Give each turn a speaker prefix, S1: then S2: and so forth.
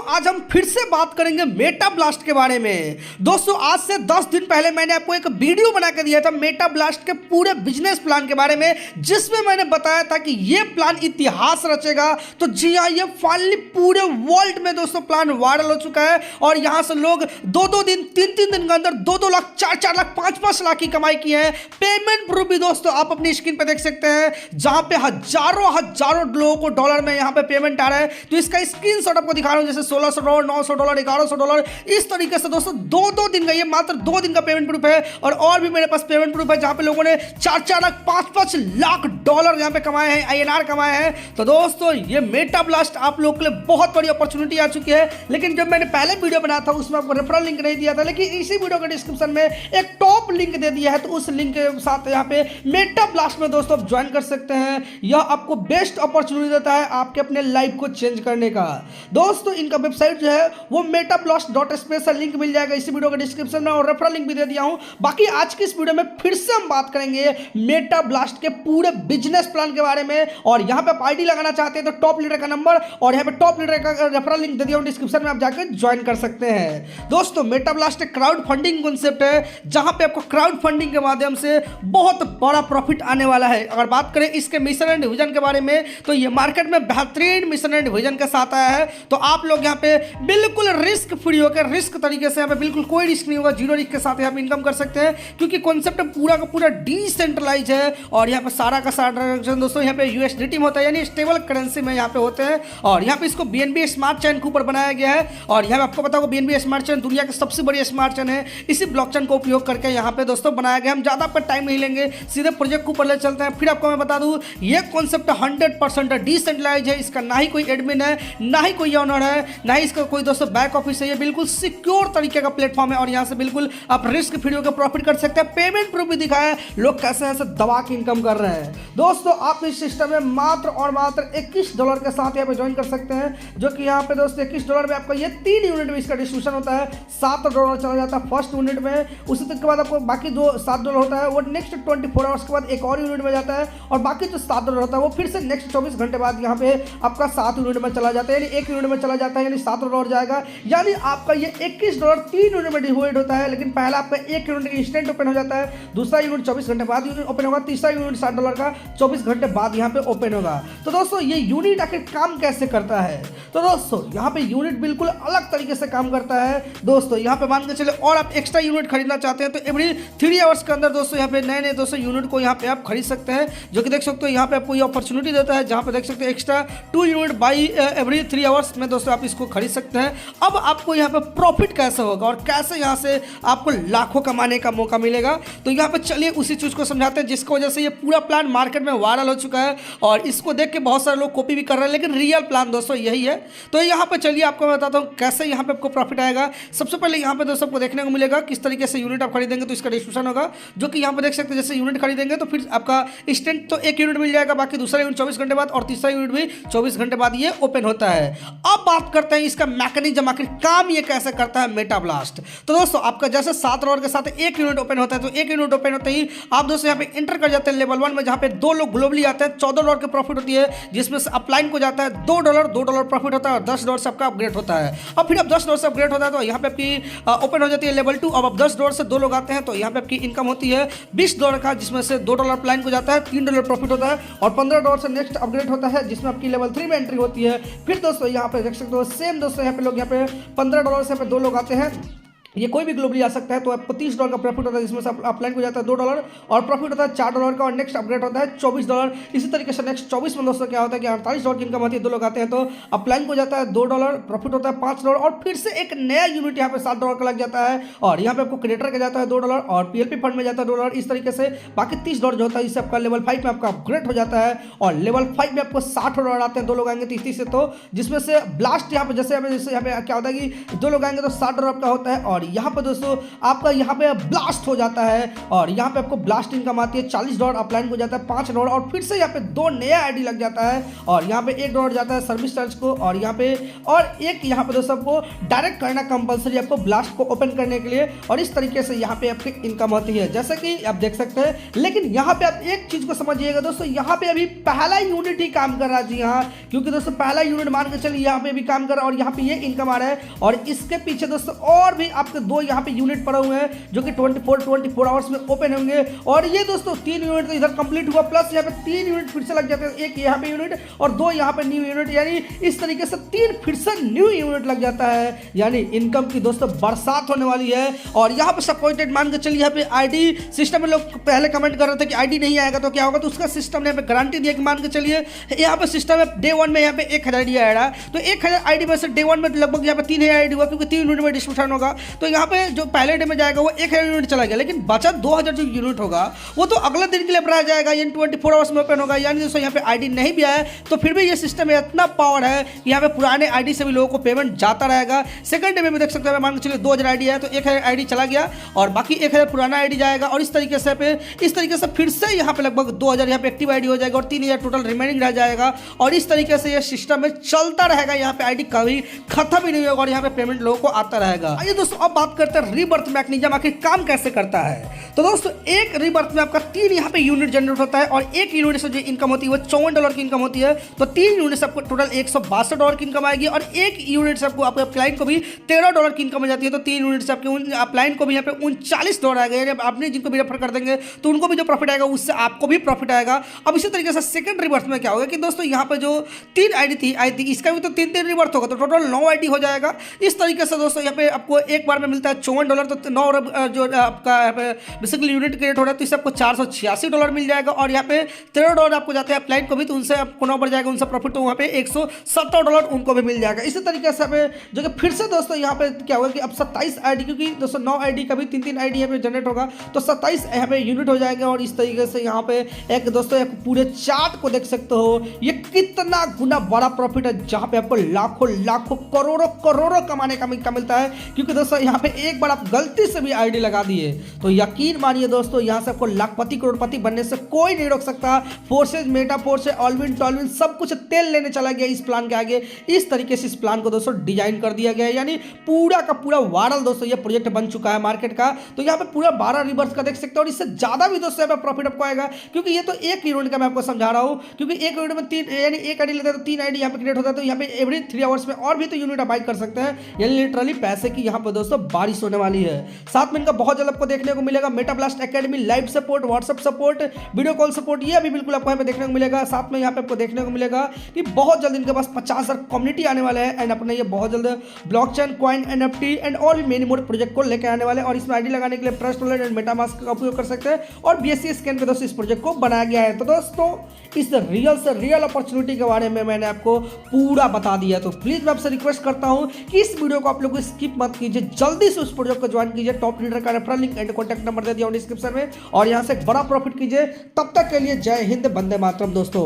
S1: आज हम फिर से बात करेंगे मेटा ब्लास्ट के बारे में। दोस्तों आज से 10 दिन पहले मैंने आपको एक वीडियो बना के दिया था मेटा ब्लास्ट के पूरे बिजनेस प्लान के बारे में, जिसमें मैंने बताया था कि ये प्लान इतिहास रचेगा। तो जी हाँ, ये फाइनली पूरे वर्ल्ड में दोस्तों प्लान वायरल हो चुका है और यहां से लोग 2-2 दिन 3-3 दिन के अंदर 2-2 लाख 4-4 लाख 5-5 लाख की कमाई की है। पेमेंट प्रूफ भी दोस्तों आप अपनी स्क्रीन पर देख सकते हैं, जहां पे हजारों लोगों को डॉलर में यहां पे पेमेंट आ रहा है। तो इसका स्क्रीनशॉट आपको दिखा रहा हूं, जैसे $1600, $900, $1100, इस तरीके से दोस्तों 2-2 दिन का, ये मात्र 2 दिन का पेमेंट प्रूफ है। और भी मेरे पास पेमेंट प्रूफ है जहां पे लोगों ने 4-4 लाख 5-5 लाख डॉलर यहां पे कमाए हैं, INR कमाए हैं। तो दोस्तों ये मेटा ब्लास्ट आप लोग के लिए बहुत बड़ी अपॉर्चुनिटी आ चुकी है। लेकिन जब मैंने पहले वीडियो बनाया था उसमें आपको रेफरल लिंक नहीं दिया था, लेकिन इसी वीडियो के डिस्क्रिप्शन में एक टॉप लिंक दे दिया है। तो उस लिंक के साथ यहाँ पे मेटा ब्लास्ट में दोस्तों आप ज्वाइन कर सकते हैं। यह आपको बेस्ट अपॉर्चुनिटी देता है आपके अपने लाइफ को चेंज करने का। दोस्तों इनका वेबसाइट जो है वो metablast.space लिंक मिल जाएगा इसी वीडियो के डिस्क्रिप्शन में, और रेफरल लिंक भी दे दिया हूं। बाकी आज की इस वीडियो में फिर से हम बात करेंगे मेटा ब्लास्ट के पूरे बिजनेस प्लान के बारे में। और यहां पे आप आईडी लगाना चाहते हैं तो टॉप लीडर का नंबर और यहां पे टॉप लीडर का रेफरल लिंक दे दिया हूं डिस्क्रिप्शन में, आप जाकर ज्वाइन कर सकते हैं। दोस्तों मेटा ब्लास्ट एक क्राउड फंडिंग कॉन्सेप्ट है, जहां पे आपको क्राउड फंडिंग के माध्यम से बहुत बड़ा प्रॉफिट आने वाला है। अगर बात करें इसके मिशन एंड विजन के बारे में, तो ये मार्केट में बेहतरीन मिशन एंड विजन के साथ आया है। तो आप लोग यहाँ पे बिल्कुल रिस्क फ्री होकर, रिस्क तरीके से, यहाँ पे बिल्कुल कोई रिस्क नहीं होगा, जीरो रिस्क के साथ यहाँ पे इनकम कर सकते हैं, क्योंकि कॉन्सेप्ट पूरा का पूरा डिसेंट्रलाइज है। और यहाँ पे सारा का सारा ट्रांजेक्शन दोस्तों यहाँ पे USDT में होता है, यानी स्टेबल करेंसी में यहाँ पे होते हैं। और यहाँ पे इसको BNB स्मार्ट चेन के ऊपर बनाया गया है। और यहाँ पे आपको पता होगा BNB स्मार्ट चेन दुनिया की सबसे बड़ी स्मार्ट चेन है। इसी ब्लॉकचेन को उपयोग करके यहाँ पे दोस्तों बनाया गया। हम ज्यादा आपका टाइम नहीं लेंगे, सीधे प्रोजेक्ट के ऊपर ले चलते हैं। फिर आपको मैं बता दूं, ये कॉन्सेप्ट 100% डिसेंट्रलाइज है। इसका ना ही कोई एडमिन है, ना ही कोई ओनर है, ना ही इसका कोई दोस्तों बैक ऑफिस है। ये बिल्कुल सिक्योर तरीके का प्लेटफॉर्म है और यहाँ से बिल्कुल आप रिस्क फ्री होकर प्रॉफिट कर सकते हैं। पेमेंट प्रूफ भी दिखाया है, लोग कैसे ऐसे दबा के इनकम कर रहे हैं। दोस्तों आप इस सिस्टम में मात्र और मात्र $21 के साथ यहाँ पे ज्वाइन कर सकते हैं, जो कि यहाँ पे दोस्तों $21 में आपका ये 3 यूनिट में इसका डिस्ट्रीब्यूशन होता है। $7 चला जाता है फर्स्ट यूनिट में, उसी तक के बाद आपको बाकी जो $7 होता है वो नेक्स्ट 24 आवर्स के बाद एक और यूनिट में जाता है, और बाकी जो $7 होता है वो फिर से नेक्स्ट 24 घंटे बाद यहाँ पे आपका 7 यूनिट में चला जाता है, यानी 1 यूनिट में चला जाता है, यानी $7 जाएगा। यानी आपका ये $21 3 यूनिट में डिवाइड होता है। लेकिन पहला आपका 1 यूनिट इंस्टेंट ओपन हो जाता है, दूसरा यूनिट 24 घंटे बाद यूनिट ओपन होगा, तीसरा यूनिट $7 का 24 घंटे बाद यहाँ पे ओपन होगा। तो दोस्तों ये यूनिट आखिर काम कैसे करता है? तो दोस्तों यहाँ पे यूनिट बिल्कुल अलग तरीके से काम करता है। दोस्तों यहाँ पे मान के चले और आप एक्स्ट्रा यूनिट खरीदना चाहते हैं तो एवरी 3 आवर्स के अंदर दोस्तों यहाँ पे नए दोस्तों यूनिट को यहाँ पे आप खरीद सकते हैं, जो कि देख सकते हो यहाँ पे आपको ये अपॉर्चुनिटी देता है, जहाँ पे देख सकते हैं extra 2 unit by every 3 hours में दोस्तों आप इसको खरीद सकते हैं। अब आपको यहाँ पे प्रॉफिट कैसे होगा और कैसे यहाँ से आपको लाखों कमाने का मौका मिलेगा, तो यहाँ पे चलिए उसी चीज को समझाते हैं, जिसकी वजह से ये पूरा प्लान मार्केट में वायरल हो चुका है और इसको देख के बहुत सारे लोग कॉपी भी कर रहे हैं, लेकिन रियल प्लान दोस्तों यही है। तो यहाँ पे चलिए आपको मैं बताता हूँ कैसे यहाँ पे आपको प्रॉफिट आएगा। सबसे पहले यहाँ पे दोस्तों आपको देखने को मिलेगा किस तरीके से यूनिट आप खरीदेंगे, तो इसका डिस्क्रिप्शन होगा, जो कि यहाँ पे देख सकते हैं। जैसे यूनिट खरीदेंगे तो फिर आपका इंस्टेंट तो 1 यूनिट मिल जाएगा, बाकी दूसरा यूनिट 24 घंटे बाद और तीसरा यूनिट भी 24 घंटे बाद ये ओपन होता है। अब बात करते हैं इसका मैकेनिज्म, आखिर काम ये कैसे करता है मेटा ब्लास्ट। तो दोस्तों आपका जैसे $7 के साथ 1 यूनिट ओपन होता है, तो 1 यूनिट ओपन होते ही आप दोस्तों यहाँ पे एंटर कर जाते हैं लेवल 1 में, जहाँ पे 2 लोग ग्लोबली आते हैं। $14 की प्रॉफिट होती है, जिसमें से अपलाइन को जाता है $2 प्रॉफिट होता है और $10 से आपका अपग्रेड होता है। अब फिर अब $10 से अपग्रेड होता है तो यहाँ पे आपकी ओपन हो जाती है लेवल 2। अब $10 से 2 लोग आते हैं तो यहाँ पे आपकी इनकम होती है $20 का, जिसमें से $2 अपलाइन को जाता है, $3 प्रॉफिट होता है, और $15 से नेक्स्ट अपग्रेड होता है, जिसमें आपकी लेवल 3 में एंट्री होती है। फिर दोस्तों यहाँ पे देख सकते हो सेम दोस्तों यहाँ पे लोग यहाँ पे $15 से 2 लोग आते हैं, ये कोई भी ग्लोबली आ सकता है। तो आपको $30 का प्रॉफिट होता है, जिसमें से अपलाइन को जाता है $2 और प्रॉफिट होता है $4 का, और नेक्स्ट अपग्रेड होता है $24। इसी तरीके से नेक्स्ट 24 में दोस्तों क्या होता है कि $48 की इनकम होती है, 2 लोग आते हैं तो अपलाइन को जाता है $2, प्रॉफिट होता है $5, और फिर से एक नया यूनिट यहाँ पे $7 का लग जाता है, और यहाँ पे आपको क्रिएटर का जाता है $2 और PLP फंड में जाता है $2। इस तरीके से बाकी $30 जो होता है, इससे आपका लेवल 5 में आपका अपग्रेड हो जाता है, और लेवल 5 में आपको $60 आते हैं, 2 लोग आएंगे 30 से, तो जिसमें से ब्लास्ट यहाँ पे जैसे यहाँ पे क्या होता है कि 2 लोग आएंगे तो $60 का होता है, और और यहाँ पे दोस्तों आपका यहाँ पे ब्लास्ट हो जाता है और यहाँ पे आपको ब्लास्ट इनकम आती है $40 अपलाइन हो जाता है $5 और फिर से यहाँ पे 2 नया आईडी लग जाता है और यहाँ पे $1 जाता है सर्विस चार्ज को और यहाँ पे और एक यहाँ पे दोस्तों आपको डायरेक्ट करना कंपलसरी आपको ब्लास्ट को ओपन करने के लिए और इस तरीके से यहाँ पे आपकी इनकम होती है जैसा कि आप देख सकते हैं। लेकिन यहाँ पे आप एक चीज को समझिएगा दोस्तों, यहाँ पे अभी पहला यूनिट ही काम कर रहा है। जी हाँ, क्योंकि दोस्तों पहला यूनिट मान के चलिए यहाँ पे भी काम कर रहा है और यहाँ पे ये इनकम आ रहा है और इसके पीछे दोस्तों और भी आपके 2 यहाँ पे यूनिट पड़े हुए हैं जो कि 24 आवर्स में ओपन होंगे और ये दोस्तों 3 यूनिट तो इधर कंप्लीट हुआ प्लस यहाँ पे 3 यूनिट फिर से लग जाते हैं, एक यहाँ पे यूनिट और 2 यहाँ पे न्यू यूनिट, यानी इस तरीके से 3 फिर से न्यू यूनिट लग जाता है, यानी इनकम की दोस्तों बरसात होने वाली है। और यहाँ पे सपोर्टेड मान के चलिए यहाँ पे आईडी सिस्टम में लोग पहले कमेंट कर रहे थे कि आईडी नहीं आएगा तो क्या होगा, तो उसका सिस्टम ने यहाँ पे गारंटी दिया कि मान के चलिए यहाँ पे सिस्टम है डे 1 में यहाँ पे 1000 आईडी आएगा तो 1000 आईडी में से डे 1 में लगभग यहाँ पे 3000 आईडी हुआ क्योंकि 3 यूनिट में डिस्ट्रीब्यूशन होगा तो यहाँ पे जो पहले डे में जाएगा वो 1000 यूनिट चला गया, लेकिन बचा 2000 जो यूनिट होगा वो तो अगले दिन के लिए बढ़ाया जाएगा, यानी 24 आवर्स में ओपन होगा। यानी दोस्तों यहाँ पे आईडी नहीं भी आया तो फिर भी ये सिस्टम में इतना पावर है कि यहाँ पे पुराने आईडी से भी लोगों को पेमेंट जाता रहेगा। सेकंड डे में भी देख सकते हैं, मान के चलिए 2000 आईडी है तो 1000 आईडी चला गया और बाकी 1000 पुराना आईडी जाएगा और इस तरीके से फिर से यहाँ पे लगभग 2000 यहाँ पे एक्टिव आईडी हो जाएगा और 3000 टोटल रिमेनिंग रह जाएगा और इस तरीके से ये सिस्टम में चलता रहेगा। यहाँ पे आईडी कभी खत्म ही नहीं होगा और यहाँ पे पेमेंट लोगों को आता रहेगा। आइए दोस्तों अब बात करते हैं रीबर्थ मैकेनिज्म आखिर काम कैसे करता है। तो दोस्तों एक रीबर्थ में आपका 3 यहाँ पे यूनिट जनरेट होता है और एक यूनिट से जो इनकम होती है वो $54 की इनकम होती है, तो 3 यूनिट से आपको टोटल $162 की इनकम आएगी और एक यूनिट से आपको आपके क्लाइंट को भी $13 की इनकम आ जाती है, तो 3 यूनिट से आपके क्लाइंट को भी यहाँ पे $39 आएगा, यानी आपने जिनको भी रेफर कर देंगे तो उनको भी जो प्रॉफिट आएगा उससे आपको भी प्रॉफिट आएगा। अब इसी तरीके से सेकंड रिबर्थ में क्या होगा कि दोस्तों यहाँ पे जो 3 आईडी थी इसका भी तो 3 रिबर्थ होगा तो टोटल 9 आईडी हो जाएगा। इस तरीके से दोस्तों यहाँ पे आपको एक बार में मिलता है $54 तो 9 जो आपका बेसिकली यूनिट क्रिएट हो रहा है तो इससे आपको $486 मिल जाएगा और यहाँ पे $13 आपको जाते हैं क्लाइंट को भी तो उनसे आपको 9 बढ़ जाएगा उनसे प्रॉफिट, तो वहाँ पे $170 उनको भी मिल जाएगा। इसी तरीके से जो कि फिर से दोस्तों यहाँ पे क्या होगा कि अब 27 आईडी, क्योंकि दोस्तों 9 आईडी का भी 3 आईडी यहाँ पे जनरेट होगा तो 27 यहाँ पे यूनिट हो जाएगा और इस तरीके से यहाँ पे एक दोस्तों एक पूरे चार्ट को देख सकते हो ये कितना गुना बड़ा प्रॉफिट है जहाँ पे आपको लाखों लाखों करोड़ों कमाने का मिलता है। क्योंकि दोस्तों यहाँ पे एक बार आप गलती से भी आईडी लगा दिए तो यकीन मानिए दोस्तों यहाँ से आपको लाखपति करोड़पति बनने से कोई नहीं रोक सकता। फोर्सेज मेटा फोर्स ऑलविन टॉलविन सब कुछ तेल लेने चला गया इस प्लान के आगे। इस तरीके से इस प्लान को दोस्तों डिजाइन कर दिया गया है, यानी पूरा का पूरा वायरल दोस्तों ये प्रोजेक्ट बन चुका है मार्केट का। तो यहाँ पे पूरा 12 रिवर्स का देख सकते हो और इससे ज्यादा भी दोस्तों यहाँ पे प्रॉफिट आपको आएगा, क्योंकि ये तो एक यूनिट का मैं आपको समझा रहा हूँ। क्योंकि एक यूनिट में 3 यानी एक आईडी लेते हैं तो 3 आईडी यहाँ पे क्रिएट होता है, तो यहाँ पे एवरी 3 आवर्स में और भी तो यूनिट आप बाई कर सकते हैं। यानी लिटरली पैसे की यहाँ पे दोस्तों बारिश होने वाली है। साथ में इनका बहुत जल्द आपको देखने को मिलेगा Meta blast academy live support, WhatsApp support, video call support, ये भी बिल्कुल आपको यहाँ पे देखने को मिलेगा। साथ में यहाँ पे आपको देखने को मिलेगा कि बहुत जल्द इनके पास 50,000 कम्युनिटी आने वाले हैं एंड अपने ये बहुत जल्द ब्लॉकचेन, कॉइन, एनएफटी एंड और भी मेनी मोर प्रोजेक्ट को लेकर आने वाले हैं। और इसमें आईडी लगाने के लिए ट्रस्ट वॉलेट एंड मेटामास्क का उपयोग कर सकते हैं और BSC स्कैन पे दोस्तों इस प्रोजेक्ट को बनाया गया है। तो दोस्तों इस रियल से रियल अपॉर्चुनिटी के बारे में मैंने आपको पूरा बता दिया, तो प्लीज मैं आपसे रिक्वेस्ट करता हूं कि इस वीडियो को आप लोग स्किप मत कीजिए, जल्दी से उस प्रोजेक्ट को ज्वाइन कीजिए। टॉप लीडर का referral link and contact number दे दिया डिस्क्रिप्शन में और यहां से एक बड़ा प्रॉफिट कीजिए। तब तक के लिए जय हिंद, वंदे मातरम दोस्तों।